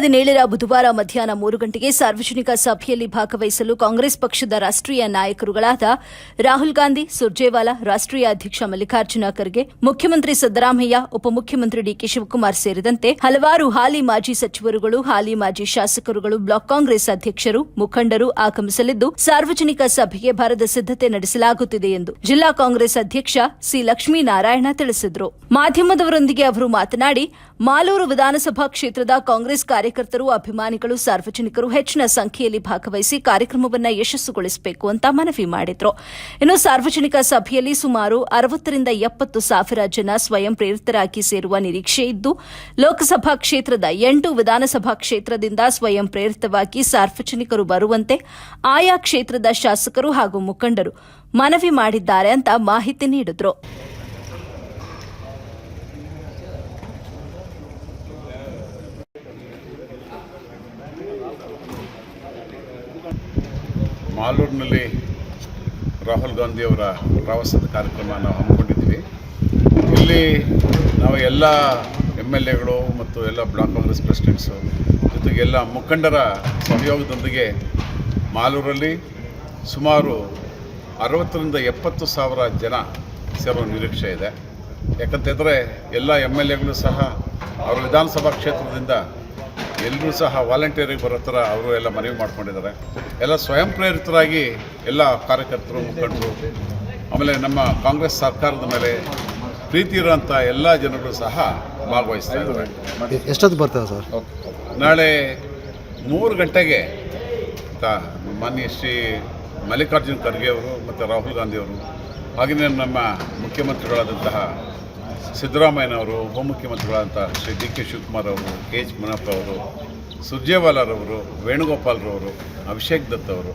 17ರ ಬುಧವಾರ ಮಧ್ಯಾಹ್ನ 3 ಗಂಟೆಗೆ ಸಾರ್ವಜನಿಕ ಸಭೆಯಲ್ಲಿ ಭಾಗವಹಿಸಲು ಕಾಂಗ್ರೆಸ್ ಪಕ್ಷದ ರಾಷ್ಟ್ರೀಯ ನಾಯಕರುಗಳಾದ ರಾಹುಲ್ ಗಾಂಧಿ, ಸುರ್ಜೇವಾಲಾ, ರಾಷ್ಟ್ರೀಯ ಅಧ್ಯಕ್ಷ ಮಲ್ಲಿಕಾರ್ಜುನ ಖರ್ಗೆ, ಮುಖ್ಯಮಂತ್ರಿ ಸಿದ್ದರಾಮಯ್ಯ, ಉಪಮುಖ್ಯಮಂತ್ರಿ ಡಿಕೆ ಶಿವಕುಮಾರ್ ಸೇರಿದಂತೆ ಹಲವಾರು ಹಾಲಿ ಮಾಜಿ ಸಚಿವರುಗಳು, ಹಾಲಿ ಮಾಜಿ ಶಾಸಕರುಗಳು, ಬ್ಲಾಕ್ ಕಾಂಗ್ರೆಸ್ ಅಧ್ಯಕ್ಷರು, ಮುಖಂಡರು ಆಗಮಿಸಲಿದ್ದು ಸಾರ್ವಜನಿಕ ಸಭೆಗೆ ಭರದ ಸಿದ್ದತೆ ನಡೆಸಲಾಗುತ್ತಿದೆ ಎಂದು ಜಿಲ್ಲಾ ಕಾಂಗ್ರೆಸ್ ಅಧ್ಯಕ್ಷ ಸಿ ಲಕ್ಷ್ಮೀನಾರಾಯಣ ತಿಳಿಸಿದರು. ಮಾಧ್ಯಮದವರೊಂದಿಗೆ ಅವರು ಮಾತನಾಡಿ, ಮಾಲೂರು ವಿಧಾನಸಭಾ ಕ್ಷೇತ್ರದ ಕಾಂಗ್ರೆಸ್ ಕಾರ್ಯಕರ್ತರು, ಅಭಿಮಾನಿಗಳು, ಸಾರ್ವಜನಿಕರು ಹೆಚ್ಚಿನ ಸಂಖ್ಯೆಯಲ್ಲಿ ಭಾಗವಹಿಸಿ ಕಾರ್ಯಕ್ರಮವನ್ನು ಯಶಸ್ಸುಗೊಳಿಸಬೇಕು ಅಂತ ಮನವಿ ಮಾಡಿದ್ರು. ಇನ್ನು ಸಾರ್ವಜನಿಕ ಸಭೆಯಲ್ಲಿ ಸುಮಾರು 60ರಿಂದ 70 ಸಾವಿರ ಜನ ಸ್ವಯಂ ಪ್ರೇರಿತರಾಗಿ ಸೇರುವ ನಿರೀಕ್ಷೆ ಇದ್ದು, ಲೋಕಸಭಾ ಕ್ಷೇತ್ರದ 8 ವಿಧಾನಸಭಾ ಕ್ಷೇತ್ರದಿಂದ ಸ್ವಯಂ ಪ್ರೇರಿತವಾಗಿ ಸಾರ್ವಜನಿಕರು ಬರುವಂತೆ ಆಯಾ ಕ್ಷೇತ್ರದ ಶಾಸಕರು ಹಾಗೂ ಮುಖಂಡರು ಮನವಿ ಮಾಡಿದ್ದಾರೆ ಅಂತ ಮಾಹಿತಿ ನೀಡಿದ್ರು. ಮಾಲೂರಿನಲ್ಲಿ ರಾಹುಲ್ ಗಾಂಧಿಯವರ ಪ್ರವಾಸದ ಕಾರ್ಯಕ್ರಮ ನಾವು ಹಮ್ಮಿಕೊಂಡಿದ್ದೀವಿ. ಇಲ್ಲಿ ನಾವು ಎಲ್ಲ MLAಗಳು ಮತ್ತು ಎಲ್ಲ ಬ್ಲಾಕ್ ಕಾಂಗ್ರೆಸ್ ಪ್ರೆಸಿಡೆಂಟ್ಸು ಜೊತೆಗೆ ಎಲ್ಲ ಮುಖಂಡರ ಸಹಯೋಗದೊಂದಿಗೆ ಮಾಲೂರಲ್ಲಿ ಸುಮಾರು 60ರಿಂದ 70 ಸಾವಿರ ಜನ ಸೇರುವ ನಿರೀಕ್ಷೆ ಇದೆ. ಯಾಕಂತಂದರೆ ಎಲ್ಲ MLAಗಳು ಸಹ ಅವರ ವಿಧಾನಸಭಾ ಕ್ಷೇತ್ರದಿಂದ ಎಲ್ಲರೂ ಸಹ ವಾಲಂಟಿಯರಿಗೆ ಬರೋ ಥರ ಅವರು ಎಲ್ಲ ಮನವಿ ಮಾಡ್ಕೊಂಡಿದ್ದಾರೆ. ಎಲ್ಲ ಸ್ವಯಂ ಪ್ರೇರಿತರಾಗಿ ಎಲ್ಲ ಕಾರ್ಯಕರ್ತರು, ಮುಖಂಡರು, ಆಮೇಲೆ ನಮ್ಮ ಕಾಂಗ್ರೆಸ್ ಸರ್ಕಾರದ ಮೇಲೆ ಪ್ರೀತಿ ಇರೋಂಥ ಎಲ್ಲ ಜನರು ಸಹ ಭಾಗವಹಿಸ್ತಾ ಇದ್ದಾರೆ. ಎಷ್ಟೊತ್ತು ಬರ್ತದೆ ಸರ್? ನಾಳೆ 3 ಗಂಟೆಗೆ ಮಾನ್ಯ ಶ್ರೀ ಮಲ್ಲಿಕಾರ್ಜುನ ಖರ್ಗೆ ಅವರು ಮತ್ತು ರಾಹುಲ್ ಗಾಂಧಿಯವರು, ಹಾಗೆಯೇ ನಮ್ಮ ಮುಖ್ಯಮಂತ್ರಿಗಳಾದಂತಹ ಸಿದ್ದರಾಮಯ್ಯನವರು, ಉಪಮುಖ್ಯಮಂತ್ರಿಗಳಾದಂಥ ಶ್ರೀ ಡಿ.ಕೆ. ಶಿವಕುಮಾರ್ ಅವರು, H. ಮುನಪ್ಪ ಅವರು, ಸುರ್ಜೇವಾಲಾರವರು, ವೇಣುಗೋಪಾಲ್ರವರು, ಅಭಿಷೇಕ್ ದತ್ ಅವರು